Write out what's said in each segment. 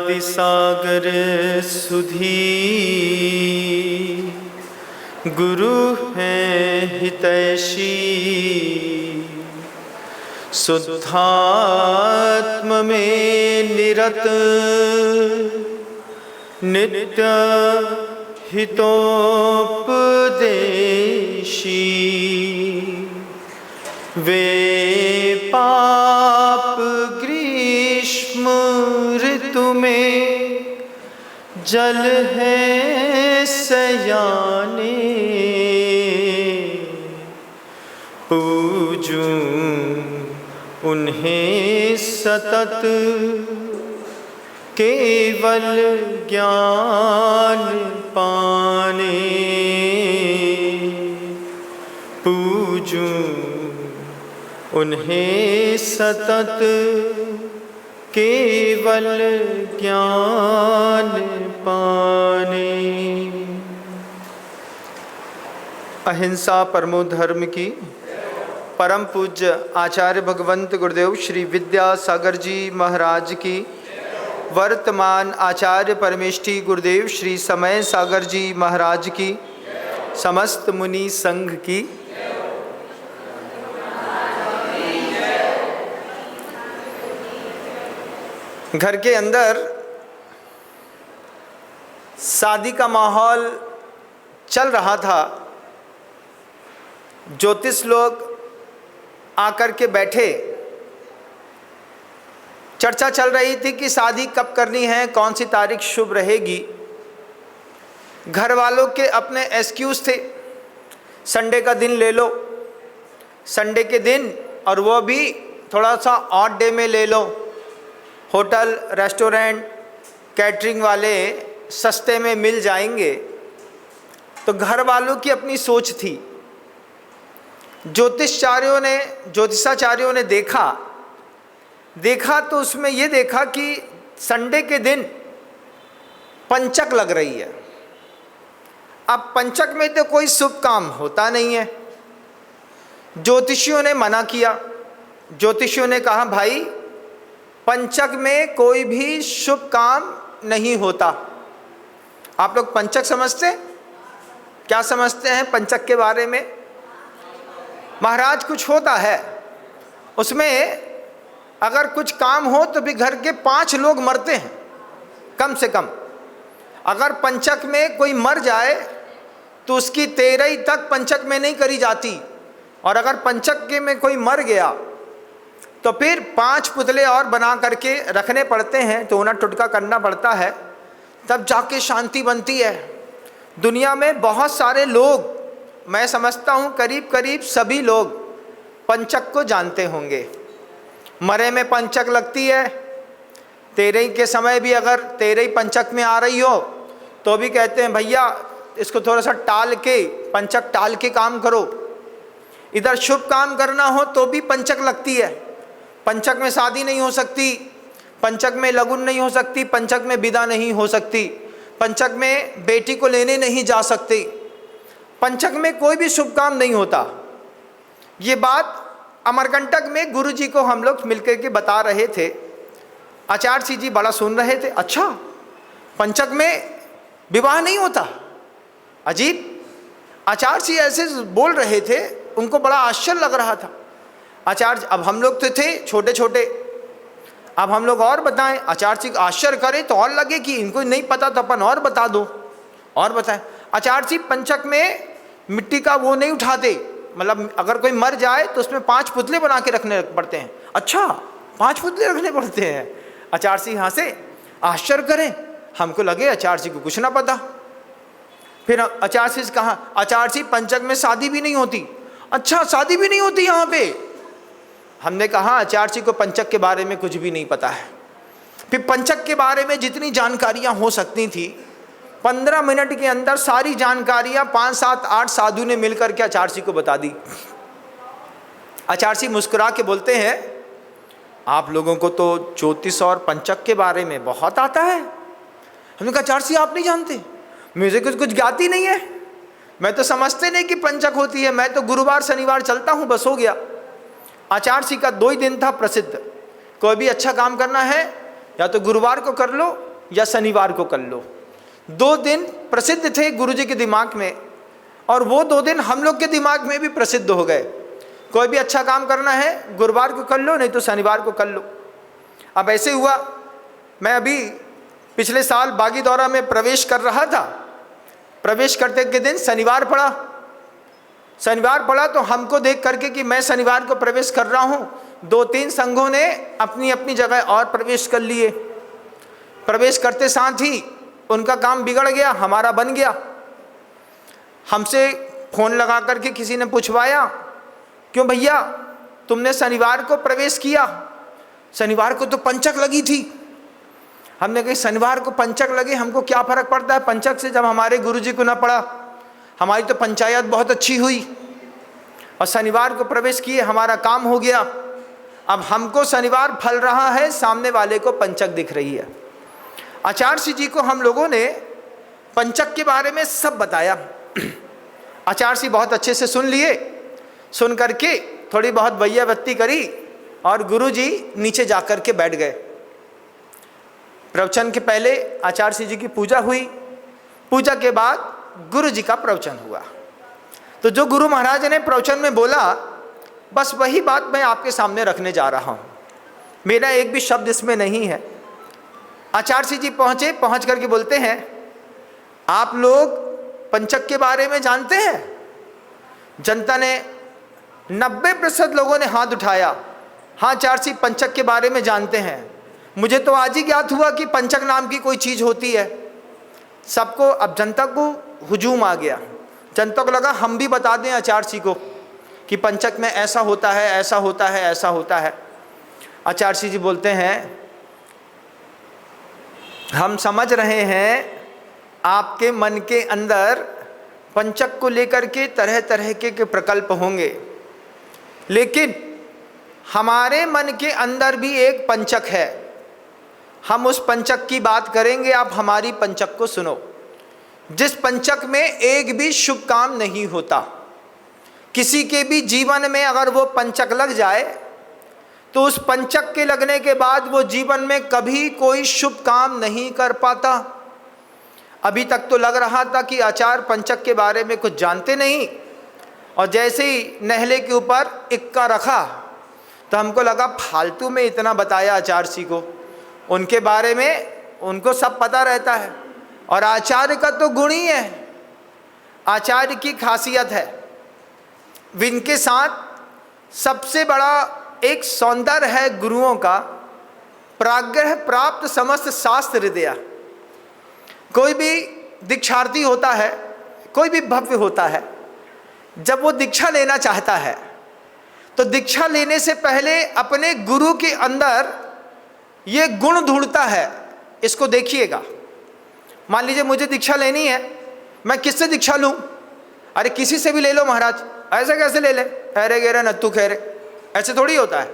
आदि सागर सुधी गुरु हैं हितैषी। शुद्धात्म में निरत नित्य हितोपदेशी। वे पाप ग्रीष्म ऋतु में जल है सयाने। पूजूं उन्हें सतत केवल ज्ञान पाने। पूजूं उन्हें सतत केवल ज्ञान पाने। अहिंसा परमो धर्म की परम पूज्य आचार्य भगवंत गुरुदेव श्री विद्यासागर जी महाराज की, वर्तमान आचार्य परमेष्ठी गुरुदेव श्री समय सागर जी महाराज की, समस्त मुनि संघ की। घर के अंदर शादी का माहौल चल रहा था। ज्योतिष लोग आकर के बैठे, चर्चा चल रही थी कि शादी कब करनी है, कौन सी तारीख शुभ रहेगी। घर वालों के अपने एक्सक्यूज थे, संडे का दिन ले लो, संडे के दिन, और वो भी थोड़ा सा ऑड डे में ले लो। होटल रेस्टोरेंट कैटरिंग वाले सस्ते में मिल जाएंगे। तो घर वालों की अपनी सोच थी। ज्योतिषाचार्यों ने देखा तो उसमें ये देखा कि संडे के दिन पंचक लग रही है। अब पंचक में तो कोई शुभ काम होता नहीं है। ज्योतिषियों ने मना किया। ज्योतिषियों ने कहा भाई पंचक में कोई भी शुभ काम नहीं होता। आप लोग पंचक समझते? क्या समझते हैं पंचक के बारे में? महाराज कुछ होता है, उसमें अगर कुछ काम हो तो भी घर के 5 लोग मरते हैं कम से कम। अगर पंचक में कोई मर जाए तो उसकी 13 तक पंचक में नहीं करी जाती, और अगर पंचक में कोई मर गया तो फिर 5 पुतले और बना करके रखने पड़ते हैं, तो उन्हें टुटका करना पड़ता है, तब जाके शांति बनती है। दुनिया में बहुत सारे लोग, मैं समझता हूँ करीब करीब सभी लोग पंचक को जानते होंगे। मरे में पंचक लगती है। 13 के समय भी अगर 13 पंचक में आ रही हो तो भी कहते हैं भैया इसको थोड़ा सा टाल के, पंचक टाल के काम करो। इधर शुभ काम करना हो तो भी पंचक लगती है। पंचक में शादी नहीं हो सकती, पंचक में लगुन नहीं हो सकती, पंचक में विदा नहीं हो सकती, पंचक में बेटी को लेने नहीं जा सकते, पंचक में कोई भी शुभ काम नहीं होता। ये बात अमरकंटक में गुरु जी को हम लोग मिलकर के बता रहे थे। आचार्य जी बड़ा सुन रहे थे, अच्छा पंचक में विवाह नहीं होता, अजीब। आचार्य जी ऐसे बोल रहे थे, उनको बड़ा आश्चर्य लग रहा था। आचार्य, अब हम लोग तो थे छोटे छोटे, अब हम लोग और बताएं। आचार्य जी आश्चर्य करें तो और लगे कि इनको नहीं पता तो अपन और बता दो, और बताएं। आचार्य जी पंचक में मिट्टी का वो नहीं उठाते, मतलब अगर कोई मर जाए तो उसमें 5 पुतले बना के रखने पड़ते हैं। अच्छा 5 पुतले रखने पड़ते हैं? आचार्य जी यहाँ से आश्चर्य करें, हमको लगे आचार्य जी को कुछ ना पता। फिर आचार्य जी से कहा, आचार्य जी पंचक में शादी भी नहीं होती। अच्छा शादी भी नहीं होती यहाँ पे? हमने कहा आचार्य जी को पंचक के बारे में कुछ भी नहीं पता है। फिर पंचक के बारे में जितनी जानकारियाँ हो सकती थी 15 मिनट के अंदर सारी जानकारियाँ 5, 7, 8 साधु ने मिलकर के आचार्य जी को बता दी। आचार्य जी मुस्कुरा के बोलते हैं, आप लोगों को तो ज्योतिष और पंचक के बारे में बहुत आता है। हमने कहा आचार्य जी आप नहीं जानते? मुझे कुछ ज्ञाति नहीं है, मैं तो समझते नहीं कि पंचक होती है, मैं तो गुरुवार शनिवार चलता हूँ, बस हो गया। आचार्य जी का 2 ही दिन था प्रसिद्ध, कोई भी अच्छा काम करना है या तो गुरुवार को कर लो या शनिवार को कर लो। 2 दिन प्रसिद्ध थे गुरु जी के दिमाग में, और वो 2 दिन हम लोग के दिमाग में भी प्रसिद्ध हो गए। कोई भी अच्छा काम करना है गुरुवार को कर लो, नहीं तो शनिवार को कर लो। अब ऐसे हुआ, मैं अभी पिछले साल बागीदौरा में प्रवेश कर रहा था। प्रवेश करते के दिन शनिवार पड़ा तो हमको देख करके कि मैं शनिवार को प्रवेश कर रहा हूँ, 2-3 संघों ने अपनी अपनी जगह और प्रवेश कर लिए। प्रवेश करते साथ ही उनका काम बिगड़ गया, हमारा बन गया। हमसे फ़ोन लगा करके किसी ने पूछवाया, क्यों भैया तुमने शनिवार को प्रवेश किया? शनिवार को तो पंचक लगी थी। हमने कहा शनिवार को पंचक लगे हमको क्या फ़र्क पड़ता है पंचक से, जब हमारे गुरुजी को ना पड़ा। हमारी तो पंचायत बहुत अच्छी हुई और शनिवार को प्रवेश किए, हमारा काम हो गया। अब हमको शनिवार फल रहा है, सामने वाले को पंचक दिख रही है। आचार्य जी को हम लोगों ने पंचक के बारे में सब बताया। आचार्य जी बहुत अच्छे से सुन लिए, सुन करके थोड़ी बहुत वैयावत्ती करी और गुरुजी नीचे जाकर के बैठ गए। प्रवचन के पहले आचार्य जी की पूजा हुई, पूजा के बाद गुरु जी का प्रवचन हुआ। तो जो गुरु महाराज ने प्रवचन में बोला, बस वही बात मैं आपके सामने रखने जा रहा हूँ। मेरा एक भी शब्द इसमें नहीं है। आचार्य जी पहुँच करके बोलते हैं, आप लोग पंचक के बारे में जानते हैं? जनता ने 90% लोगों ने हाथ उठाया, हाँ आचार्य जी पंचक के बारे में जानते हैं। मुझे तो आज ही ज्ञात हुआ कि पंचक नाम की कोई चीज़ होती है। सबको, अब जनता को हुजूम आ गया। जनता को लगा हम भी बता दें आचार्य जी को कि पंचक में ऐसा होता है, ऐसा होता है, ऐसा होता है। आचार्य जी बोलते हैं, हम समझ रहे हैं आपके मन के अंदर पंचक को लेकर के तरह तरह के प्रकल्प होंगे, लेकिन हमारे मन के अंदर भी एक पंचक है। हम उस पंचक की बात करेंगे, आप हमारी पंचक को सुनो। जिस पंचक में एक भी शुभ काम नहीं होता। किसी के भी जीवन में अगर वो पंचक लग जाए तो उस पंचक के लगने के बाद वो जीवन में कभी कोई शुभ काम नहीं कर पाता। अभी तक तो लग रहा था कि आचार्य पंचक के बारे में कुछ जानते नहीं, और जैसे ही नेहले के ऊपर इक्का रखा तो हमको लगा फालतू में इतना बताया आचार्य जी को। उनके बारे में उनको सब पता रहता है, और आचार्य का तो गुण ही है, आचार्य की खासियत है। इनके साथ सबसे बड़ा एक सौंदर्य है गुरुओं का, प्राग्ञ प्राप्त समस्त शास्त्र हृदय। कोई भी दीक्षार्थी होता है, कोई भी भव्य होता है, जब वो दीक्षा लेना चाहता है तो दीक्षा लेने से पहले अपने गुरु के अंदर ये गुण ढूंढता है। इसको देखिएगा, मान लीजिए मुझे दीक्षा लेनी है, मैं किससे दीक्षा लूँ? अरे किसी से भी ले लो महाराज। ऐसा कैसे ले ले? अरे गेरे नत्तू खेरे, ऐसे थोड़ी होता है।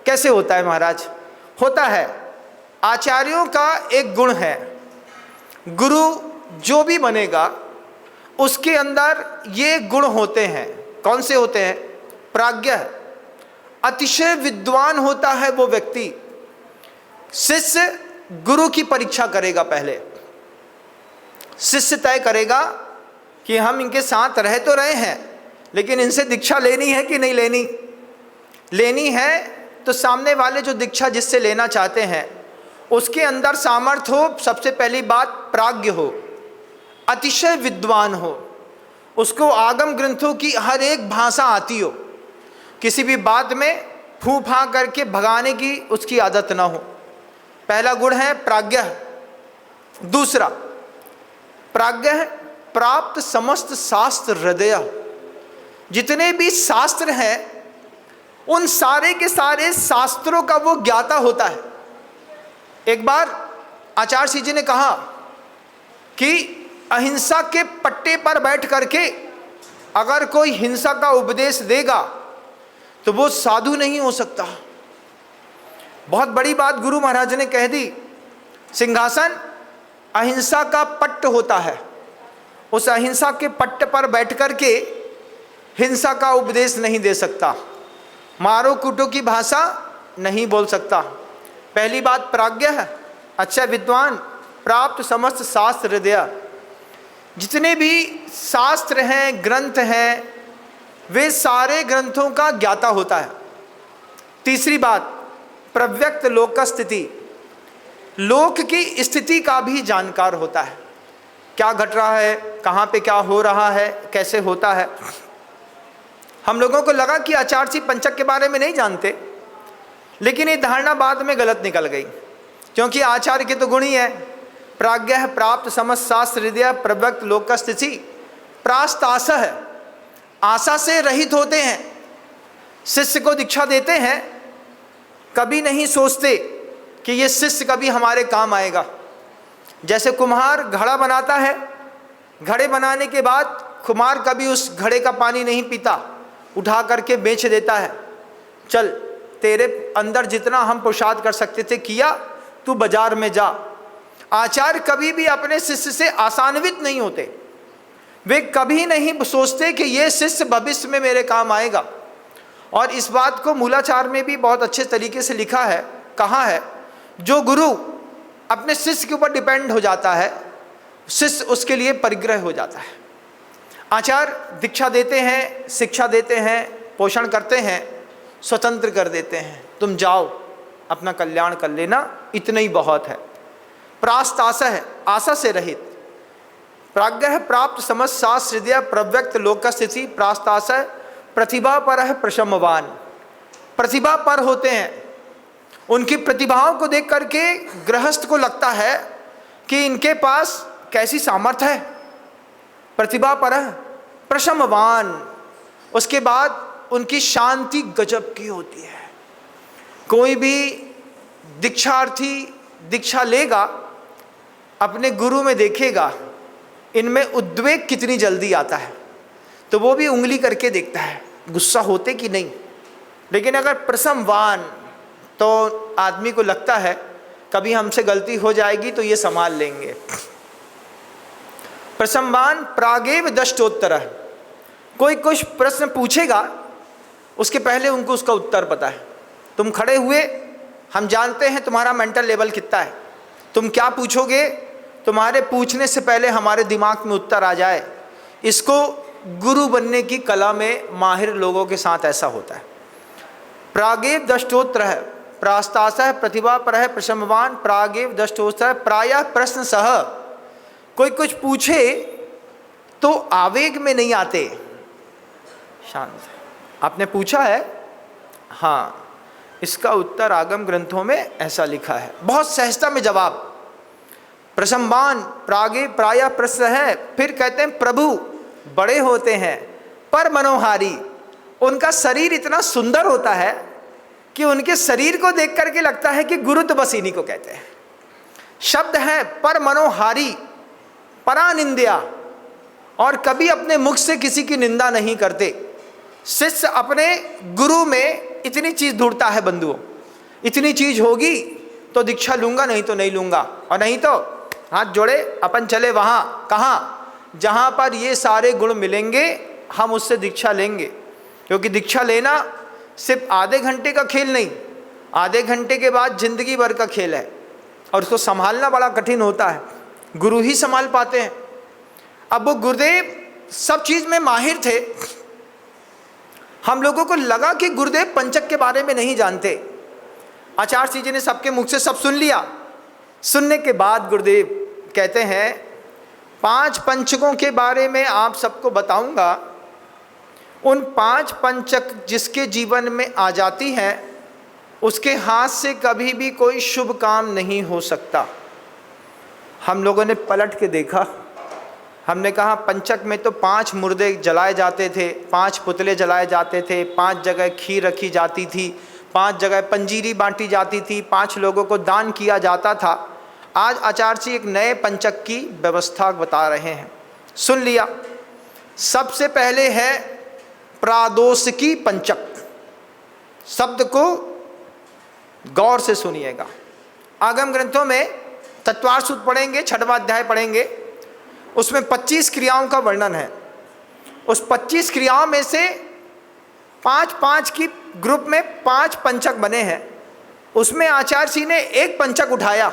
कैसे होता है महाराज? होता है, आचार्यों का एक गुण है, गुरु जो भी बनेगा उसके अंदर ये गुण होते हैं। कौन से होते हैं? प्राज्ञ, अतिशय विद्वान होता है वो व्यक्ति। शिष्य गुरु की परीक्षा करेगा, पहले शिष्य तय करेगा कि हम इनके साथ रह तो रहे हैं, लेकिन इनसे दीक्षा लेनी है कि नहीं लेनी। लेनी है तो सामने वाले जो दीक्षा जिससे लेना चाहते हैं उसके अंदर सामर्थ्य हो। सबसे पहली बात प्राज्ञ हो, अतिशय विद्वान हो, उसको आगम ग्रंथों की हर एक भाषा आती हो, किसी भी बात में फूं फां करके भगाने की उसकी आदत ना हो। पहला गुण है प्राज्ञ। दूसरा, प्राज्ञ प्राप्त समस्त शास्त्र हृदय। जितने भी शास्त्र हैं उन सारे के सारे शास्त्रों का वो ज्ञाता होता है। एक बार आचार्य जी ने कहा कि अहिंसा के पट्टे पर बैठ करके अगर कोई हिंसा का उपदेश देगा तो वो साधु नहीं हो सकता। बहुत बड़ी बात गुरु महाराज ने कह दी। सिंहासन अहिंसा का पट्ट होता है, उस अहिंसा के पट्ट पर बैठ करके हिंसा का उपदेश नहीं दे सकता, मारो कूटो की भाषा नहीं बोल सकता। पहली बात प्राज्ञ है, अच्छा विद्वान, प्राप्त समस्त शास्त्र हृदय, जितने भी शास्त्र हैं, ग्रंथ हैं, वे सारे ग्रंथों का ज्ञाता होता है। तीसरी बात, प्रव्यक्त लोक स्थिति, लोक की स्थिति का भी जानकार होता है। क्या घट रहा है, कहाँ पे क्या हो रहा है, कैसे होता है। हम लोगों को लगा कि आचार्य जी पंचक के बारे में नहीं जानते, लेकिन ये धारणा बाद में गलत निकल गई, क्योंकि आचार्य के तो गुण ही है, प्राज्ञः प्राप्त समस्त शास्त्र हृदय प्रव्यक्त लोक स्थिति प्रास्तास है, आशा से रहित होते हैं। शिष्य को दीक्षा देते हैं, कभी नहीं सोचते कि ये शिष्य कभी हमारे काम आएगा। जैसे कुम्हार घड़ा बनाता है, घड़े बनाने के बाद कुम्हार कभी उस घड़े का पानी नहीं पीता, उठा करके बेच देता है, चल तेरे अंदर जितना हम पुरुषार्थ कर सकते थे किया, तू बाजार में जा। आचार्य कभी भी अपने शिष्य से आशान्वित नहीं होते, वे कभी नहीं सोचते कि ये शिष्य भविष्य में मेरे काम आएगा। और इस बात को मूलाचार में भी बहुत अच्छे तरीके से लिखा है, कहा है, जो गुरु अपने शिष्य के ऊपर डिपेंड हो जाता है, शिष्य उसके लिए परिग्रह हो जाता है। आचार्य दीक्षा देते हैं, शिक्षा देते हैं, पोषण करते हैं, स्वतंत्र कर देते हैं, तुम जाओ अपना कल्याण कर लेना, इतना ही बहुत है। प्रास्तास है, आशा से रहित। प्राज्ञः प्राप्त समस्त शास्त्र हृदय प्रव्यक्त लोक स्थिति प्रास्तास है, प्रतिभा पर है प्रशमवान, प्रतिभा पर होते हैं। उनकी प्रतिभाओं को देख करके गृहस्थ को लगता है कि इनके पास कैसी सामर्थ्य है, प्रतिभा पर है प्रशमवान। उसके बाद उनकी शांति गजब की होती है। कोई भी दीक्षार्थी दीक्षा लेगा, अपने गुरु में देखेगा इनमें उद्वेग कितनी जल्दी आता है, तो वो भी उंगली करके देखता है गुस्सा होते कि नहीं। लेकिन अगर प्रशमवान, तो आदमी को लगता है कभी हमसे गलती हो जाएगी तो ये संभाल लेंगे। प्रशमवान प्रागेव दष्टोत्तर, कोई कुछ प्रश्न पूछेगा उसके पहले उनको उसका उत्तर पता है। तुम खड़े हुए, हम जानते हैं तुम्हारा मेंटल लेवल कितना है, तुम क्या पूछोगे, तुम्हारे पूछने से पहले हमारे दिमाग में उत्तर आ जाए। इसको गुरु बनने की कला में माहिर लोगों के साथ ऐसा होता है। प्रागेव दष्टोत्तर है, प्रास्तास है, प्रतिभा पर है प्रशमवान, प्रागेव दष्टोत्तर प्रायः प्रश्न सह, कोई कुछ पूछे तो आवेग में नहीं आते, शांत। आपने पूछा है, हाँ, इसका उत्तर आगम ग्रंथों में ऐसा लिखा है, बहुत सहजता में जवाब। प्रशमवान प्रागे प्रायः प्रश्न है। फिर कहते हैं प्रभु बड़े होते हैं पर मनोहारी, उनका शरीर इतना सुंदर होता है कि उनके शरीर को देख करके लगता है कि गुरु तो बस इन्हीं को कहते हैं। शब्द है पर मनोहारी, परानिंद्या, और कभी अपने मुख से किसी की निंदा नहीं करते। शिष्य अपने गुरु में इतनी चीज ढूंढता है, बंधुओं, इतनी चीज होगी तो दीक्षा लूंगा, नहीं तो नहीं लूंगा, और नहीं तो हाथ जोड़े अपन चले वहां, कहाँ, जहां पर ये सारे गुण मिलेंगे हम उससे दीक्षा लेंगे। क्योंकि दीक्षा लेना सिर्फ आधे घंटे का खेल नहीं, आधे घंटे के बाद जिंदगी भर का खेल है, और उसको संभालना बड़ा कठिन होता है, गुरु ही संभाल पाते हैं। अब वो गुरुदेव सब चीज में माहिर थे। हम लोगों को लगा कि गुरुदेव पंचक के बारे में नहीं जानते। आचार्य जी ने सबके मुख से सब सुन लिया। सुनने के बाद गुरुदेव कहते हैं 5 पंचकों के बारे में आप सबको बताऊंगा। उन 5 पंचक जिसके जीवन में आ जाती हैं उसके हाथ से कभी भी कोई शुभ काम नहीं हो सकता। हम लोगों ने पलट के देखा, हमने कहा पंचक में तो 5 मुर्दे जलाए जाते थे, 5 पुतले जलाए जाते थे, 5 जगह खीर रखी जाती थी, 5 जगह पंजीरी बांटी जाती थी, 5 लोगों को दान किया जाता था। आज आचार्य जी एक नए पंचक की व्यवस्था बता रहे हैं, सुन लिया। सबसे पहले है प्रादोषिकी पंचक। शब्द को गौर से सुनिएगा। आगम ग्रंथों में तत्वार्थ सूत्र पढ़ेंगे, 6वां अध्याय पढ़ेंगे, उसमें 25 क्रियाओं का वर्णन है। उस 25 क्रियाओं में से 5-5 की ग्रुप में 5 पंचक बने हैं। उसमें आचार्य जी ने एक पंचक उठाया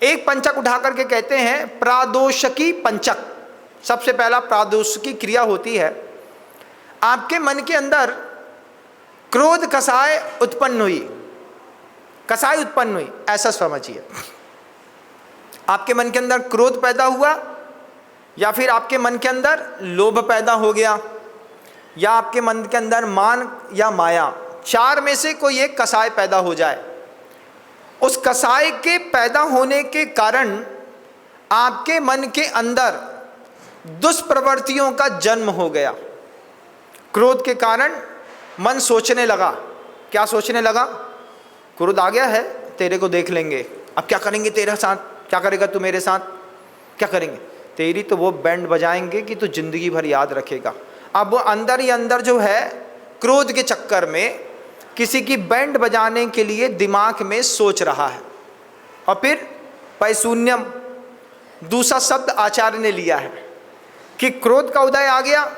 एक पंचक उठा करके कहते हैं प्रादोषकी पंचक। सबसे पहला प्रादोषकी क्रिया होती है, आपके मन के अंदर क्रोध कसाय उत्पन्न हुई, कसाय उत्पन्न हुई, ऐसा समझिए। आपके मन के अंदर क्रोध पैदा हुआ, या फिर आपके मन के अंदर लोभ पैदा हो गया, या आपके मन के अंदर मान या माया, चार में से कोई एक कसाय पैदा हो जाए। उस कसाय के पैदा होने के कारण आपके मन के अंदर दुष्प्रवृत्तियों का जन्म हो गया। क्रोध के कारण मन सोचने लगा, क्या सोचने लगा? क्रोध आ गया है, तेरे को देख लेंगे, अब क्या करेंगे तेरे साथ, क्या करेगा तू मेरे साथ, क्या करेंगे, तेरी तो वो बैंड बजाएंगे कि तू जिंदगी भर याद रखेगा। अब वो अंदर ही अंदर जो है क्रोध के चक्कर में किसी की बैंड बजाने के लिए दिमाग में सोच रहा है। और फिर पैशून्यम, दूसरा शब्द आचार्य ने लिया है कि क्रोध का उदय आ गया,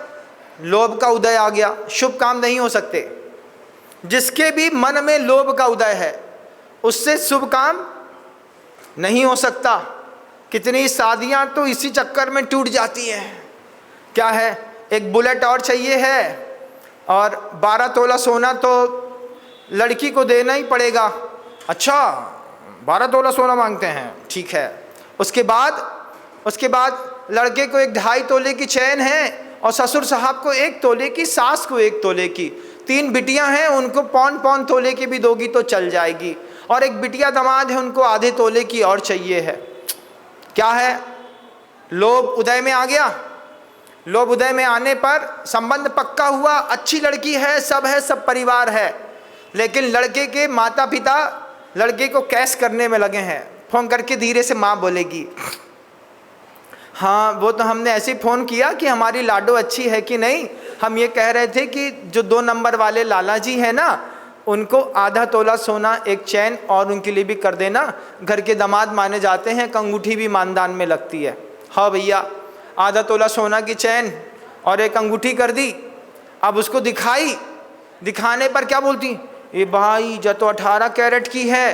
लोभ का उदय आ गया, शुभ काम नहीं हो सकते। जिसके भी मन में लोभ का उदय है उससे शुभ काम नहीं हो सकता। कितनी शादियां तो इसी चक्कर में टूट जाती हैं। क्या है, एक बुलेट और चाहिए है और 12 तोला सोना तो लड़की को देना ही पड़ेगा। अच्छा 12 तोला सोना मांगते हैं, ठीक है। उसके बाद लड़के को 1.5 तोले की चैन है और ससुर साहब को 1 तोले की, सास को 1 तोले की। 3 बिटियां हैं, उनको पौन तोले की भी दोगी तो चल जाएगी। और एक बिटिया दामाद है, उनको आधे तोले की और चाहिए है। क्या है, लोभ उदय में आ गया। लोभ उदय में आने पर संबंध पक्का हुआ, अच्छी लड़की है, सब परिवार है, लेकिन लड़के के माता पिता लड़के को कैश करने में लगे हैं। फोन करके धीरे से माँ बोलेगी, हाँ वो तो हमने ऐसे फ़ोन किया कि हमारी लाडो अच्छी है कि नहीं, हम ये कह रहे थे कि जो 2 नंबर वाले लाला जी हैं ना, उनको आधा तोला सोना, 1 चैन और उनके लिए भी कर देना, घर के दामाद माने जाते हैं, अंगूठी भी मानदान में लगती है। हाँ भैया, आधा तोला सोना की चैन और 1 अंगूठी कर दी। अब उसको दिखाने पर क्या बोलती, ये भाई जो तो 18 कैरेट की है,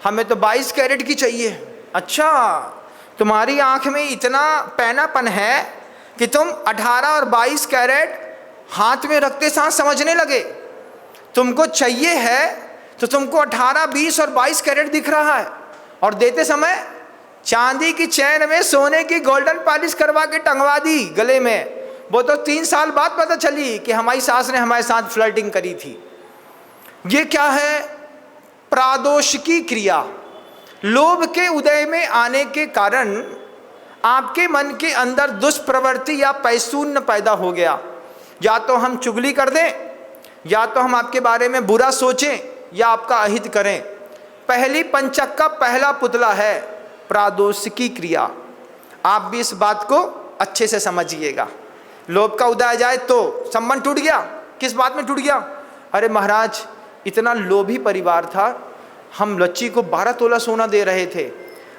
हमें तो 22 कैरेट की चाहिए। अच्छा, तुम्हारी आंख में इतना पैनापन है कि तुम 18 और 22 कैरेट हाथ में रखते साथ समझने लगे। तुमको चाहिए है तो तुमको 18, 20 और 22 कैरेट दिख रहा है, और देते समय चांदी की चैन में सोने की गोल्डन पॉलिश करवा के टंगवा दी गले में। वो तो 3 साल बाद पता चली कि हमारी सास ने हमारे साथ फ्लर्टिंग करी थी। ये क्या है, प्रादोषकी क्रिया। लोभ के उदय में आने के कारण आपके मन के अंदर दुष्प्रवृत्ति या पैशून्य पैदा हो गया। या तो हम चुगली कर दें, या तो हम आपके बारे में बुरा सोचें, या आपका अहित करें। पहली पंचक का पहला पुतला है प्रादोषकी क्रिया। आप भी इस बात को अच्छे से समझिएगा। लोभ का उदय आ जाए तो संबंध टूट गया। किस बात में टूट गया? अरे महाराज, इतना लोभी परिवार था, हम लच्ची को 12 तोला सोना दे रहे थे,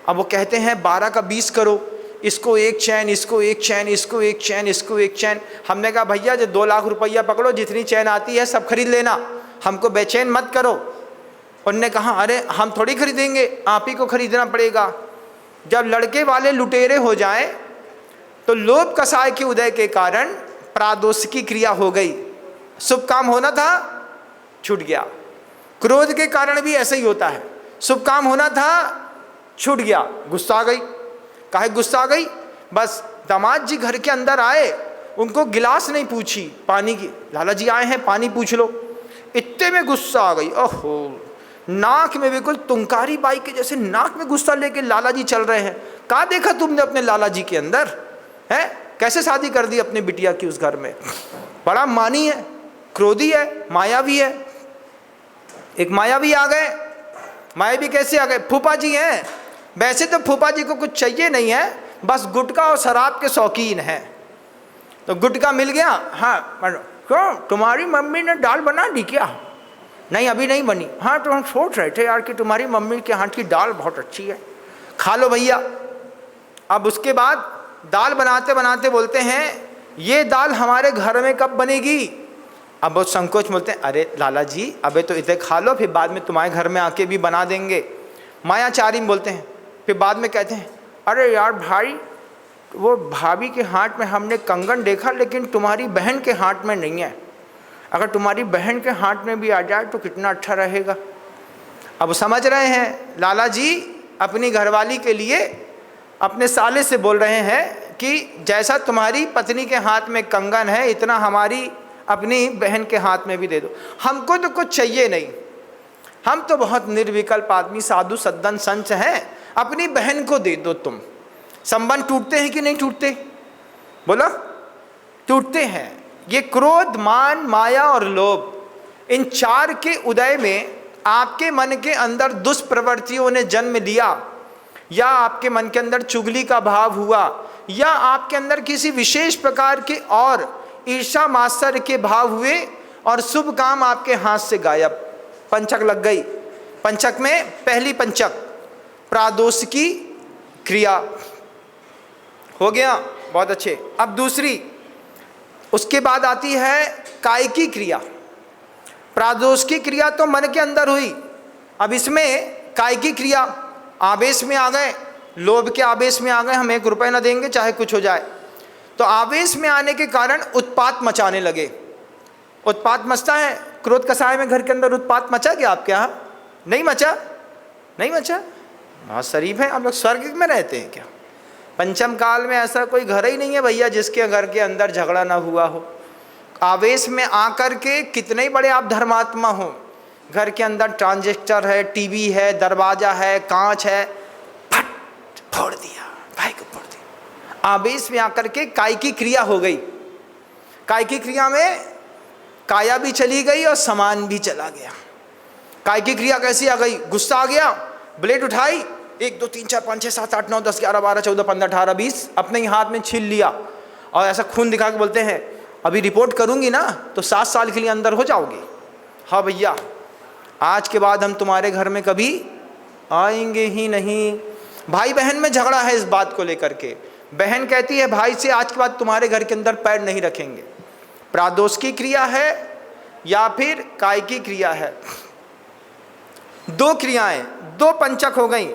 अब वो कहते हैं 12 का 20 करो, इसको 1 चैन, इसको 1 चैन, इसको 1 चैन, इसको 1 चैन। हमने कहा भैया जो 2 लाख रुपया पकड़ो, जितनी चैन आती है सब खरीद लेना, हमको बेचैन मत करो। उनने कहा अरे हम थोड़ी खरीदेंगे, आप ही को खरीदना पड़ेगा। जब लड़के वाले लुटेरे हो जाएं तो लोभ कसाय के उदय के कारण प्रादोषकी क्रिया हो गई। शुभ काम होना था, छूट गया। क्रोध के कारण भी ऐसा ही होता है, शुभ काम होना था, छूट गया। गुस्सा आ गई, काहे गुस्सा आ गई? बस दामाद जी घर के अंदर आए, उनको गिलास नहीं पूछी पानी की, लाला जी आए हैं पानी पूछ लो, इतने में गुस्सा आ गई। ओहो, नाक में बिल्कुल तुंकारी बाई के जैसे नाक में गुस्सा लेके लाला जी चल रहे हैं। कहाँ देखा तुमने अपने लाला जी के अंदर है? कैसे शादी कर दी अपने बिटिया की उस घर में? बड़ा मानी है, क्रोधी है, मायावी है। एक मायावी आ गए। मायावी कैसे आ गए? फूफा जी हैं। वैसे तो फूफा जी को कुछ चाहिए नहीं है, बस गुटखा और शराब के शौकीन हैं। तो गुटखा मिल गया, हाँ क्यों तुम्हारी मम्मी ने दाल बना दी क्या? नहीं अभी नहीं बनी। हाँ तो हम सोच रहे थे यार कि तुम्हारी मम्मी के हाथ की दाल बहुत अच्छी है, खा लो भैया। अब उसके बाद दाल बनाते बनाते बोलते हैं ये दाल हमारे घर में कब बनेगी? अब बहुत संकोच बोलते हैं अरे लाला जी अबे तो इधर खा लो, फिर बाद में तुम्हारे घर में आके भी बना देंगे। मायाचारी बोलते हैं फिर बाद में कहते हैं अरे यार भाई, वो भाभी के हाथ में हमने कंगन देखा लेकिन तुम्हारी बहन के हाथ में नहीं है, अगर तुम्हारी बहन के हाथ में भी आ जाए तो कितना अच्छा रहेगा। अब समझ रहे हैं लाला जी अपनी घरवाली के लिए अपने साले से बोल रहे हैं कि जैसा तुम्हारी पत्नी के हाथ में कंगन है इतना हमारी अपनी बहन के हाथ में भी दे दो। हमको तो कुछ चाहिए नहीं, हम तो बहुत निर्विकल्प आदमी साधु सद्दन संत हैं, अपनी बहन को दे दो तुम। संबंध टूटते हैं कि नहीं टूटते? बोलो, टूटते हैं। ये क्रोध, मान, माया और लोभ, इन चार के उदय में आपके मन के अंदर दुष्प्रवृत्तियों ने जन्म लिया, या आपके मन के अंदर चुगली का भाव हुआ, या आपके अंदर किसी विशेष प्रकार के और ईर्षा मात्सर्य के भाव हुए और शुभ काम आपके हाथ से गायब। पंचक लग गई। पंचक में पहली पंचक प्रादोषिकी क्रिया हो गया, बहुत अच्छे। अब दूसरी, उसके बाद आती है कायिकी क्रिया। प्रादोषिकी क्रिया तो मन के अंदर हुई, अब इसमें कायिकी क्रिया, आवेश में आ गए, लोभ के आवेश में आ गए, हम 1 रुपये ना देंगे चाहे कुछ हो जाए, तो आवेश में आने के कारण उत्पात मचाने लगे। उत्पात मचता है, क्रोध कसाय में घर के अंदर उत्पात मचा क्या आपके यहाँ? नहीं मचा, नहीं मचा। बहुत शरीफ है आप लोग, स्वर्ग में रहते हैं क्या? पंचम काल में ऐसा कोई घर ही नहीं है भैया जिसके घर के अंदर झगड़ा ना हुआ हो। आवेश में आकर के कितने ही बड़े आप धर्मात्मा हो, घर के अंदर ट्रांजिस्टर है, टीवी है, दरवाजा है, कांच है, फट फोड़ दिया, भाई को फोड़ दिया। आवेश में आकर के कायिकी क्रिया हो गई। कायिकी क्रिया में काया भी चली गई और सामान भी चला गया। कायिकी क्रिया कैसी आ गई? गुस्सा आ गया, ब्लेड उठाई, 1 2 3 4 5 6 7 8 9 10 11 12 14 15 18 20 अपने ही हाथ में छील लिया और ऐसा खून दिखा के बोलते हैं अभी रिपोर्ट करूंगी ना तो 7 साल के लिए अंदर हो जाओगे। हाँ भैया, आज के बाद हम तुम्हारे घर में कभी आएंगे ही नहीं। भाई बहन में झगड़ा है इस बात को लेकर के, बहन कहती है भाई से आज के बाद तुम्हारे घर के अंदर पैर नहीं रखेंगे। प्रादोषिकी क्रिया है या फिर कायिकी क्रिया है। 2 क्रियाएं, 2 पंचक हो गई।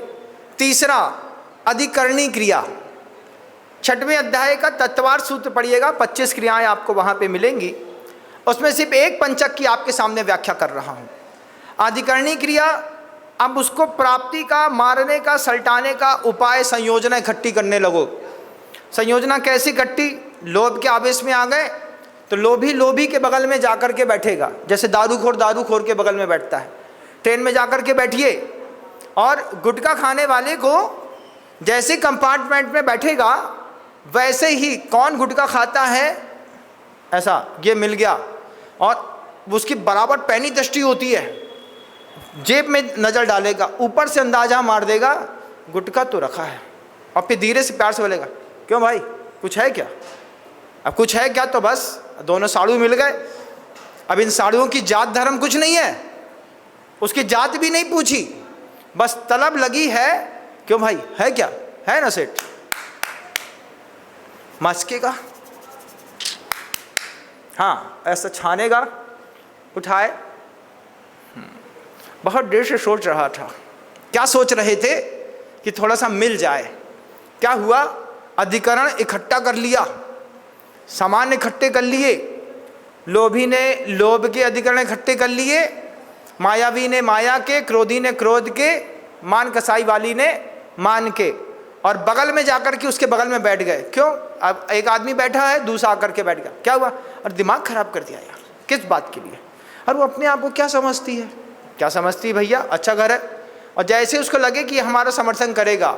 तीसरा अधिकरणी क्रिया। 6वें अध्याय का तत्वार्थ सूत्र पढ़िएगा, 25 क्रियाएं आपको वहां पे मिलेंगी, उसमें सिर्फ 1 पंचक की आपके सामने व्याख्या कर रहा हूं। अधिकरणी क्रिया, अब उसको प्राप्ति का, मारने का, सल्टाने का उपाय संयोजना इकट्ठी करने लगो। संयोजना कैसी इकट्ठी? लोभ के आवेश में आ गए तो लोभी के बगल में जाकर के बैठेगा, जैसे दारूखोर के बगल में बैठता है। ट्रेन में जाकर के बैठिए और गुटखा खाने वाले को जैसे कंपार्टमेंट में बैठेगा वैसे ही कौन गुटखा खाता है ऐसा ये मिल गया और उसकी बराबर पैनी दृष्टि होती है, जेब में नज़र डालेगा, ऊपर से अंदाजा मार देगा गुटखा तो रखा है, और फिर धीरे से प्यार से बोलेगा क्यों भाई कुछ है क्या? अब कुछ है क्या? तो बस दोनों साड़ू मिल गए। अब इन साड़ुओं की जात धर्म कुछ नहीं है, उसकी जात भी नहीं पूछी, बस तलब लगी है क्यों भाई है क्या? है ना सेठ? मचकेगा, हाँ ऐसा छानेगा, उठाए। बहुत देर से सोच रहा था। क्या सोच रहे थे? कि थोड़ा सा मिल जाए। क्या हुआ? अधिकरण इकट्ठा कर लिया, सामान इकट्ठे कर लिए। लोभी ने लोभ के अधिकरण इकट्ठे कर लिए, मायावी ने माया के, क्रोधी ने क्रोध के, मान कसाई वाली ने मान के, और बगल में जाकर के उसके बगल में बैठ गए। क्यों? अब एक आदमी बैठा है, दूसरा आकर के बैठ गया। क्या हुआ? और दिमाग खराब कर दिया यार, किस बात के लिए? और वो अपने आप को क्या समझती है? क्या समझती है भैया? अच्छा घर है, और जैसे उसको लगे कि हमारा समर्थन करेगा,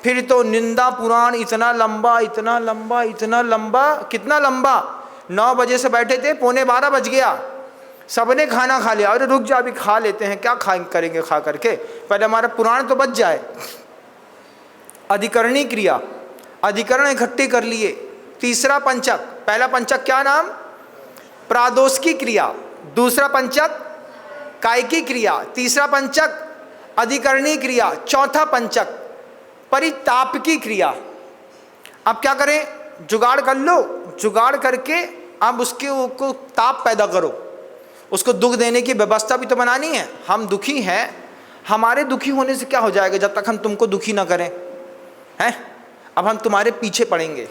फिर तो निंदा पुराण इतना लंबा इतना लंबा इतना लंबा। कितना लंबा? 9 बजे से बैठे थे, 11:15 बज गया, सबने खाना खा लिया। अरे रुक जा, अभी खा लेते हैं, क्या खा करेंगे खा करके, पहले हमारा पुराण तो बच जाए। अधिकरणी क्रिया, अधिकरण इकट्ठे कर लिए। तीसरा पंचक, पहला पंचक क्या नाम? प्रादोषिकी क्रिया। दूसरा पंचक कायिकी क्रिया। तीसरा पंचक अधिकरणी क्रिया। चौथा पंचक परितापकी क्रिया। अब क्या करें? जुगाड़ कर लो, जुगाड़ करके अब उसके को ताप पैदा करो, उसको दुख देने की व्यवस्था भी तो बनानी है। हम दुखी हैं, हमारे दुखी होने से क्या हो जाएगा जब तक हम तुमको दुखी ना करें, हैं? अब हम तुम्हारे पीछे पड़ेंगे।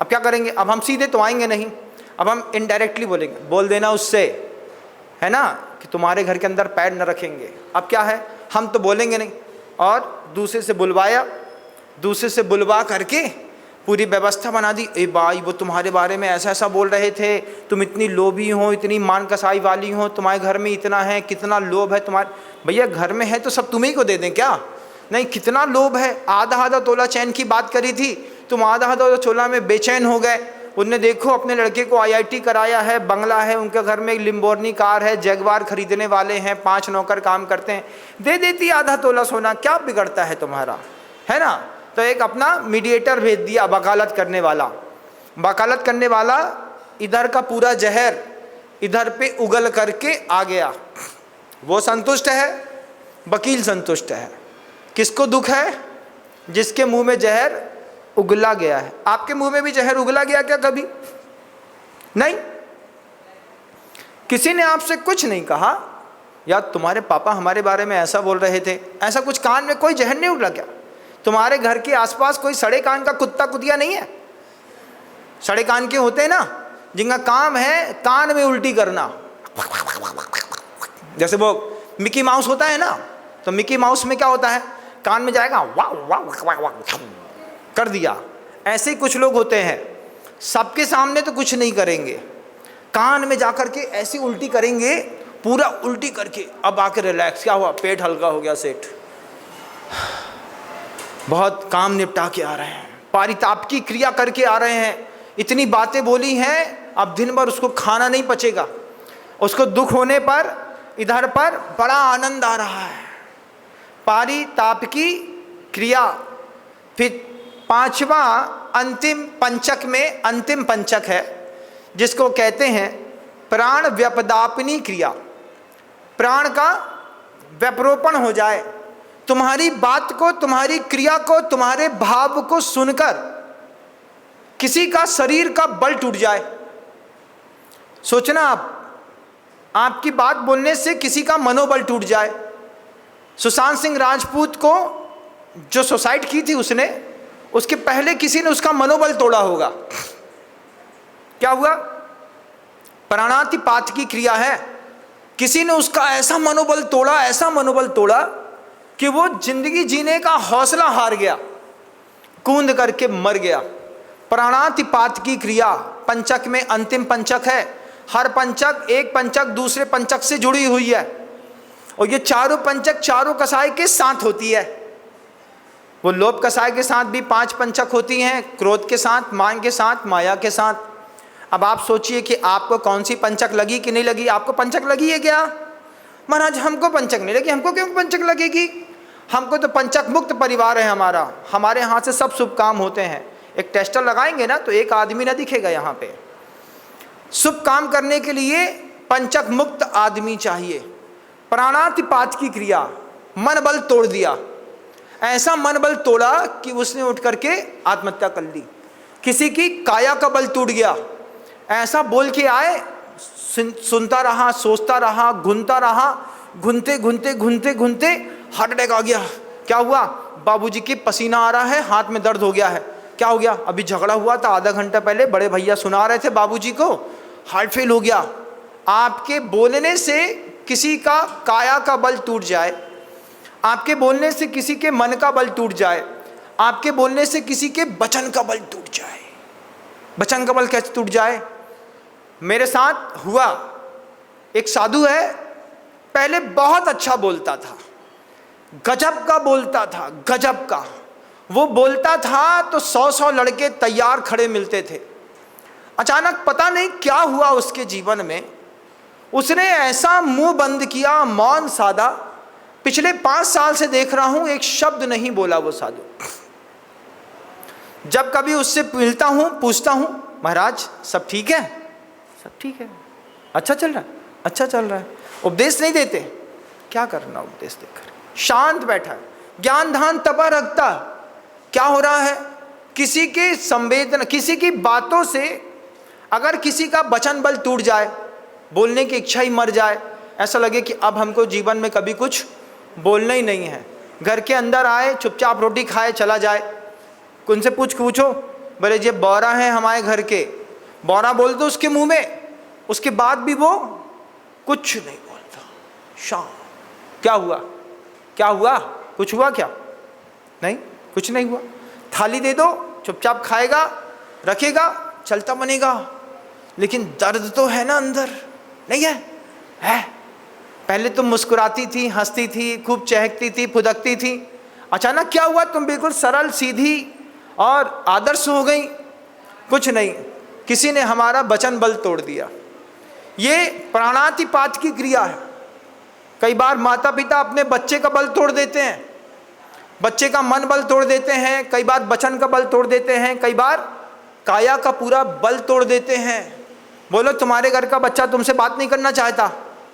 अब क्या करेंगे? अब हम सीधे तो आएंगे नहीं, अब हम इनडायरेक्टली बोलेंगे, बोल देना उससे, है ना, कि तुम्हारे घर के अंदर पैर न रखेंगे। अब क्या है, हम तो बोलेंगे नहीं, और दूसरे से बुलवाया, दूसरे से बुलवा करके पूरी व्यवस्था बना दी। ए भाई, वो तुम्हारे बारे में ऐसा ऐसा बोल रहे थे, तुम इतनी लोभी हो, इतनी मान कसाई वाली हो, तुम्हारे घर में इतना है, कितना लोभ है तुम्हारे। भैया घर में है तो सब तुम्ही को दे दें क्या? नहीं, कितना लोभ है। आधा आधा तोला चैन की बात करी थी, तुम आधा आधा तोला में बेचैन हो गए। उनने देखो अपने लड़के को IIT कराया है, बंगला है, उनके घर में एक लिम्बोर्नी कार है, जगवार खरीदने वाले हैं, 5 नौकर काम करते हैं, दे देती आधा तोला सोना, क्या बिगड़ता है तुम्हारा, है ना? तो एक अपना मीडिएटर भेज दिया, वकालत करने वाला। वकालत करने वाला इधर का पूरा जहर इधर पे उगल करके आ गया। वो संतुष्ट है, वकील संतुष्ट है। किसको दुख है? जिसके मुंह में जहर उगला गया है। आपके मुंह में भी जहर उगला गया क्या कभी? नहीं। किसी ने आपसे कुछ नहीं कहा, या तुम्हारे पापा हमारे बारे में ऐसा बोल रहे थे, ऐसा कुछ कान में कोई जहर नहीं उगला क्या? तुम्हारे घर के आसपास कोई सड़े कान का कुत्ता कुतिया नहीं है? सड़े कान के होते हैं ना, जिनका काम है कान में उल्टी करना। जैसे वो मिकी माउस होता है ना, तो मिकी माउस में क्या होता है, कान में जाएगा वाह वाह वाह वाह कर दिया। ऐसे ही कुछ लोग होते हैं, सबके सामने तो कुछ नहीं करेंगे, कान में जाकर के ऐसी उल्टी करेंगे, पूरा उल्टी करके अब आके रिलैक्स, क्या हुआ, पेट हल्का हो गया, सेठ बहुत काम निपटा के आ रहे हैं, पारिताप की क्रिया करके आ रहे हैं, इतनी बातें बोली हैं, अब दिन भर उसको खाना नहीं पचेगा। उसको दुख होने पर इधर पर बड़ा आनंद आ रहा है, पारिताप की क्रिया। फिर 5वां अंतिम पंचक में अंतिम पंचक है, जिसको कहते हैं प्राण व्यपदापनी क्रिया। प्राण का व्यपरोपण हो जाए, तुम्हारी बात को, तुम्हारी क्रिया को, तुम्हारे भाव को सुनकर किसी का शरीर का बल टूट जाए। सोचना आप, आपकी बात बोलने से किसी का मनोबल टूट जाए। सुशांत सिंह राजपूत को जो सुसाइड की थी उसने, उसके पहले किसी ने उसका मनोबल तोड़ा होगा। क्या हुआ? प्राणातिपात की क्रिया है, किसी ने उसका ऐसा मनोबल तोड़ा, ऐसा मनोबल तोड़ा कि वो जिंदगी जीने का हौसला हार गया, कूद करके मर गया। प्राणातिपात की क्रिया पंचक में अंतिम पंचक है। हर पंचक, एक पंचक दूसरे पंचक से जुड़ी हुई है, और ये चारों पंचक चारों कसाय के साथ होती है। वो लोभ कसाय के साथ भी 5 पंचक होती हैं, क्रोध के साथ, मान के साथ, माया के साथ। अब आप सोचिए कि आपको कौन सी पंचक लगी कि नहीं लगी। आपको पंचक लगी है क्या? महाराज हमको पंचक नहीं लगी। हमको क्यों पंचक लगेगी? हमको तो पंचक मुक्त परिवार है हमारा, हमारे यहाँ से सब शुभ काम होते हैं। एक टेस्टर लगाएंगे ना तो एक आदमी ना दिखेगा यहाँ पे। शुभ काम करने के लिए पंचक मुक्त आदमी चाहिए। प्राणातिपात की क्रिया, मन बल तोड़ दिया, ऐसा मन बल तोड़ा कि उसने उठ करके आत्महत्या कर ली। किसी की काया का बल टूट गया, ऐसा बोल के आए, सुनता रहा, सोचता रहा, घूमता रहा, घूमते घूमते घूमते घूमते हार्ट अटैक आ गया। क्या हुआ? बाबूजी की पसीना आ रहा है, हाथ में दर्द हो गया है। क्या हो गया? अभी झगड़ा हुआ था आधा घंटा पहले, बड़े भैया सुना रहे थे बाबूजी को, हार्ट फेल हो गया। आपके बोलने से किसी का काया का बल टूट जाए, आपके बोलने से किसी के मन का बल टूट जाए, आपके बोलने से किसी के वचन का बल टूट जाए। वचन का बल कैसे टूट जाए? मेरे साथ हुआ। एक साधु है, पहले बहुत अच्छा बोलता था, गजब का बोलता था, गजब का। वो बोलता था तो 100-100 लड़के तैयार खड़े मिलते थे। अचानक पता नहीं क्या हुआ उसके जीवन में, उसने ऐसा मुंह बंद किया, मौन साधा। पिछले 5 साल से देख रहा हूं, एक शब्द नहीं बोला वो साधु। जब कभी उससे मिलता हूं, पूछता हूं, महाराज सब ठीक है? सब ठीक है, अच्छा चल रहा है, अच्छा चल रहा है। उपदेश नहीं देते, क्या करना उपदेश देकर? शांत बैठा है, ज्ञान ध्यान तपा रखता। क्या हो रहा है? किसी के संवेदना, किसी की बातों से अगर किसी का वचन बल टूट जाए, बोलने की इच्छा ही मर जाए, ऐसा लगे कि अब हमको जीवन में कभी कुछ बोलना ही नहीं है। घर के अंदर आए, चुपचाप रोटी खाए चला जाए। उनसे पूछो, बोले ये बौरा है हमारे घर के, बौरा बोल दो उसके मुंह में, उसके बाद भी वो कुछ नहीं बोलता। शाम, क्या हुआ, क्या हुआ, कुछ हुआ क्या? नहीं, कुछ नहीं हुआ। थाली दे दो, चुपचाप खाएगा, रखेगा, चलता बनेगा, लेकिन दर्द तो है ना अंदर, नहीं है? है। पहले तुम मुस्कुराती थी, हंसती थी, खूब चहकती थी, फुदकती थी, अचानक क्या हुआ? तुम बिल्कुल सरल सीधी और आदर्श हो गई। कुछ नहीं, किसी ने हमारा वचन बल तोड़ दिया। ये प्राणातिपात की क्रिया है। कई बार माता पिता अपने बच्चे का बल तोड़ देते हैं, बच्चे का मन बल तोड़ देते हैं, कई बार वचन का बल तोड़ देते हैं, कई बार काया का पूरा बल तोड़ देते हैं। बोलो तुम्हारे घर का बच्चा तुमसे बात नहीं करना चाहता,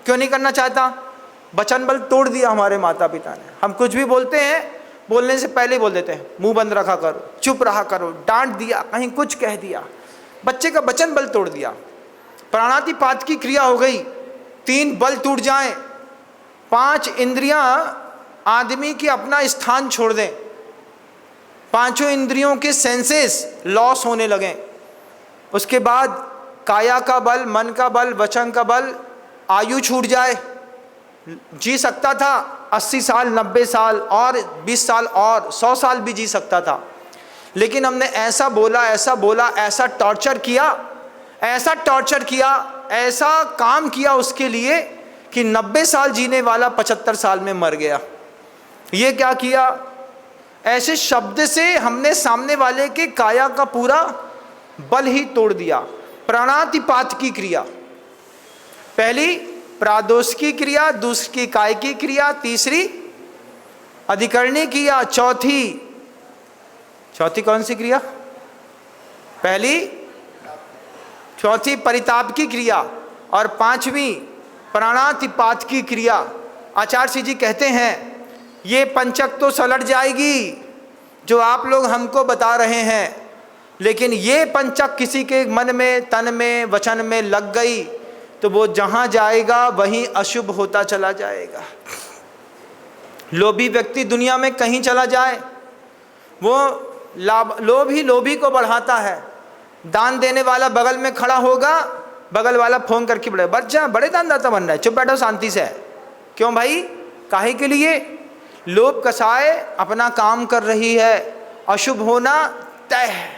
क्यों नहीं करना चाहता? वचन बल तोड़ दिया हमारे माता पिता ने। हम कुछ भी बोलते हैं, बोलने से पहले ही बोल देते हैं मुंह बंद रखा करो, चुप रहा करो, डांट दिया, कहीं कुछ कह दिया, बच्चे का वचन बल तोड़ दिया। प्राणातिपात की क्रिया हो गई। 3 बल टूट जाएं, 5 इंद्रियां आदमी की अपना स्थान छोड़ दें, 5 इंद्रियों के सेंसेस लॉस होने लगें, उसके बाद काया का बल, मन का बल, वचन का बल, आयु छूट जाए। जी सकता था 80 साल, 90 साल और 20 साल और 100 साल भी जी सकता था, लेकिन हमने ऐसा बोला, ऐसा बोला, ऐसा टॉर्चर किया, ऐसा टॉर्चर किया, ऐसा काम किया उसके लिए कि 90 साल जीने वाला 75 साल में मर गया। ये क्या किया? ऐसे शब्द से हमने सामने वाले के काया का पूरा बल ही तोड़ दिया। प्राणातिपात की क्रिया, पहली प्रादोष की क्रिया, दूसरी काय की क्रिया, तीसरी अधिकरणी क्रिया, चौथी कौन सी क्रिया? चौथी परिताप की क्रिया और 5वीं प्राणातिपात की क्रिया। आचार्य जी कहते हैं ये पंचक तो सलट जाएगी जो आप लोग हमको बता रहे हैं, लेकिन ये पंचक किसी के मन में, तन में, वचन में लग गई तो वो जहाँ जाएगा वहीं अशुभ होता चला जाएगा। लोभी व्यक्ति दुनिया में कहीं चला जाए, वो लोभ ही लोभी को बढ़ाता है। दान देने वाला बगल में खड़ा होगा, बगल वाला फोन करके बोले बच्चा बड़े दानदाता बन रहा है, चुप बैठो शांति से। क्यों भाई? काहे के लिए? लोभ कसाय अपना काम कर रही है, अशुभ होना तय है।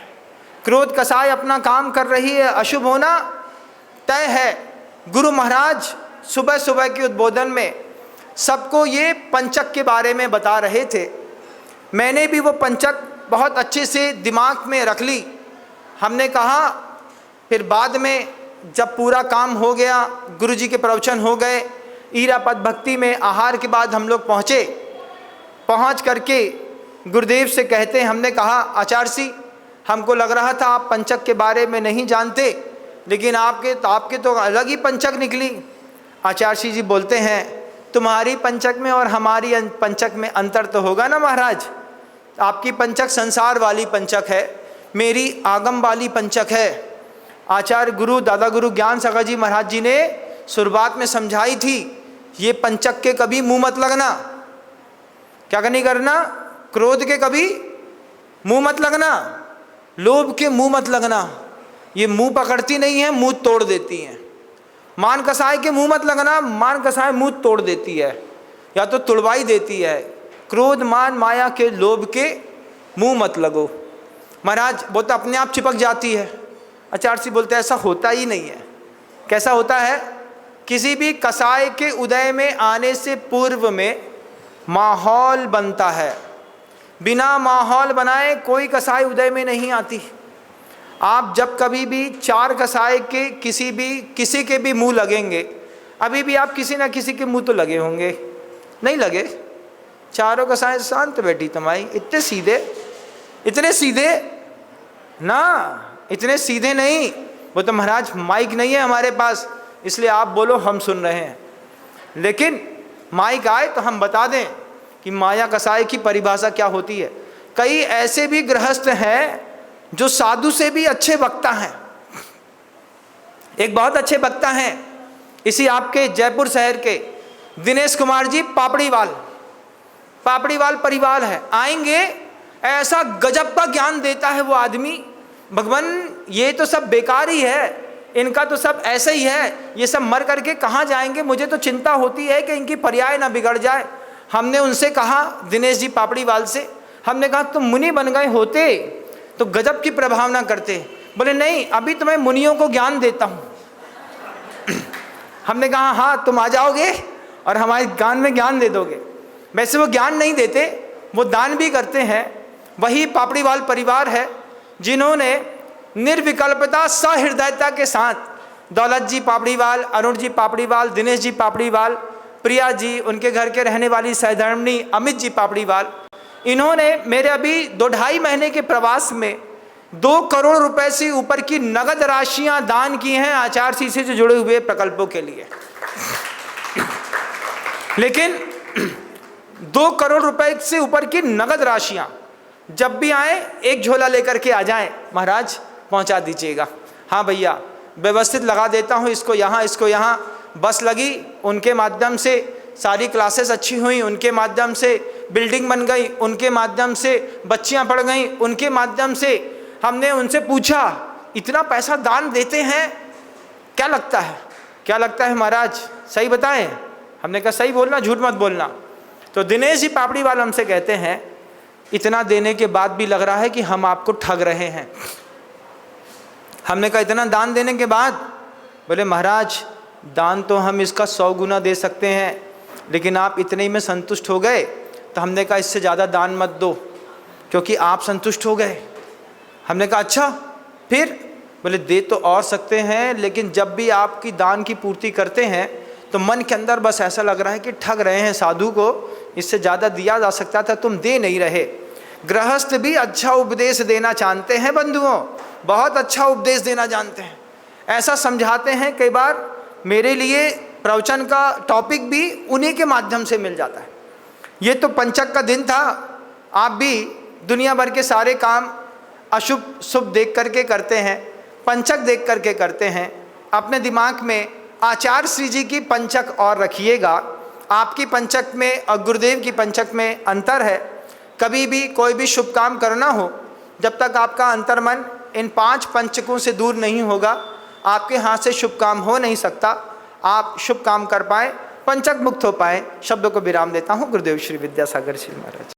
क्रोध कसाय अपना काम कर रही है, अशुभ होना तय है। गुरु महाराज सुबह सुबह के उद्बोधन में सबको ये पंचक के बारे में बता रहे थे। मैंने भी वो पंचक बहुत अच्छे से दिमाग में रख ली। हमने कहा फिर बाद में जब पूरा काम हो गया, गुरुजी के प्रवचन हो गए, ईरापद भक्ति में आहार के बाद हम लोग पहुँच करके गुरुदेव से कहते हैं, हमने कहा आचार्य जी हमको लग रहा था आप पंचक के बारे में नहीं जानते, लेकिन आपके तो अलग ही पंचक निकली। आचार्य जी बोलते हैं तुम्हारी पंचक में और हमारी पंचक में अंतर तो होगा ना महाराज। आपकी पंचक संसार वाली पंचक है, मेरी आगम वाली पंचक है। आचार्य गुरु दादा गुरु ज्ञान सागर जी महाराज जी ने शुरुआत में समझाई थी, ये पंचक के कभी मुंह मत लगना। क्या नहीं करना? क्रोध के कभी मुंह मत लगना, लोभ के मुंह मत लगना, ये मुंह पकड़ती नहीं है, मुंह तोड़ देती हैं। मान कसाय के मुंह मत लगना, मान कसाय मुंह तोड़ देती है या तो तुड़वाई देती है। क्रोध मान माया के लोभ के मुंह मत लगो। महाराज वो तो अपने आप चिपक जाती है। आचार्य जी बोलते हैं ऐसा होता ही नहीं है। कैसा होता है? किसी भी कसाय के उदय में आने से पूर्व में माहौल बनता है, बिना माहौल बनाए कोई कसाई उदय में नहीं आती। आप जब कभी भी 4 कसाई के किसी के भी मुंह लगेंगे, अभी भी आप किसी ना किसी के मुंह तो लगे होंगे, नहीं लगे? चारों कसाई शांत बैठी तुम्हारी, इतने सीधे ना, इतने सीधे नहीं। वो तो महाराज माइक नहीं है हमारे पास, इसलिए आप बोलो हम सुन रहे हैं, लेकिन माइक आए तो हम बता दें कि माया कसाय की परिभाषा क्या होती है। कई ऐसे भी गृहस्थ हैं जो साधु से भी अच्छे वक्ता हैं। एक बहुत अच्छे वक्ता हैं इसी आपके जयपुर शहर के दिनेश कुमार जी पापड़ीवाल। पापड़ीवाल परिवार है, आएंगे, ऐसा गजब का ज्ञान देता है वो आदमी, भगवान ये तो सब बेकार ही है, इनका तो सब ऐसे ही है, ये सब मर करके कहाँ जाएंगे, मुझे तो चिंता होती है कि इनकी पर्याय ना बिगड़ जाए। हमने उनसे कहा, दिनेश जी पापड़ीवाल से, हमने कहा तुम मुनि बन गए होते तो गजब की प्रभावना करते। बोले नहीं, अभी तो मैं मुनियों को ज्ञान देता हूँ। हमने कहा हाँ तुम आ जाओगे और हमारे ज्ञान में ज्ञान दे दोगे। वैसे वो ज्ञान नहीं देते, वो दान भी करते हैं। वही पापड़ीवाल परिवार है जिन्होंने निर्विकल्पता सहृदयता के साथ दौलत जी पापड़ीवाल, अरुण जी पापड़ीवाल, दिनेश जी पापड़ीवाल, प्रिया जी, उनके घर के रहने वाली सहधर्मिणी अमित जी पापड़ीवाल, इन्होंने मेरे अभी 2-2.5 महीने के प्रवास में 2 करोड़ रुपए से ऊपर की नगद राशियां दान की हैं आचारसीसी से जुड़े हुए प्रकल्पों के लिए। लेकिन 2 करोड़ रुपए से ऊपर की नगद राशियां जब भी आए एक झोला लेकर के आ जाएं, महाराज पहुंचा दीजिएगा। हाँ भैया व्यवस्थित लगा देता हूँ, इसको यहाँ इसको यहाँ। बस लगी, उनके माध्यम से सारी क्लासेस अच्छी हुई, उनके माध्यम से बिल्डिंग बन गई, उनके माध्यम से बच्चियाँ पढ़ गई, उनके माध्यम से। हमने उनसे पूछा इतना पैसा दान देते हैं, क्या लगता है, क्या लगता है महाराज, सही बताएं? हमने कहा सही बोलना, झूठ मत बोलना। तो दिनेश जी पापड़ीवाल हमसे कहते हैं इतना देने के बाद भी लग रहा है कि हम आपको ठग रहे हैं। हमने कहा इतना दान देने के बाद? बोले महाराज दान तो हम इसका 100 गुना दे सकते हैं, लेकिन आप इतने ही में संतुष्ट हो गए। तो हमने कहा इससे ज़्यादा दान मत दो क्योंकि आप संतुष्ट हो गए। हमने कहा अच्छा फिर? बोले दे तो और सकते हैं, लेकिन जब भी आपकी दान की पूर्ति करते हैं तो मन के अंदर बस ऐसा लग रहा है कि ठग रहे हैं साधु को, इससे ज़्यादा दिया जा सकता था, तुम दे नहीं रहे। गृहस्थ भी अच्छा उपदेश देना जानते हैं बंधुओं, बहुत अच्छा उपदेश देना जानते हैं, ऐसा समझाते हैं। कई बार मेरे लिए प्रवचन का टॉपिक भी उन्हीं के माध्यम से मिल जाता है। ये तो पंचक का दिन था, आप भी दुनिया भर के सारे काम अशुभ शुभ देख करके करते हैं, पंचक देख करके करते हैं। अपने दिमाग में आचार्य श्री जी की पंचक और रखिएगा, आपकी पंचक में और गुरुदेव की पंचक में अंतर है। कभी भी कोई भी शुभ काम करना हो, जब तक आपका अंतर्मन इन 5 पंचकों से दूर नहीं होगा, आपके हाथ से शुभ काम हो नहीं सकता। आप शुभ काम कर पाएँ, पंचक मुक्त हो पाएँ। शब्दों को विराम देता हूँ। गुरुदेव श्री विद्यासागर श्री महाराज।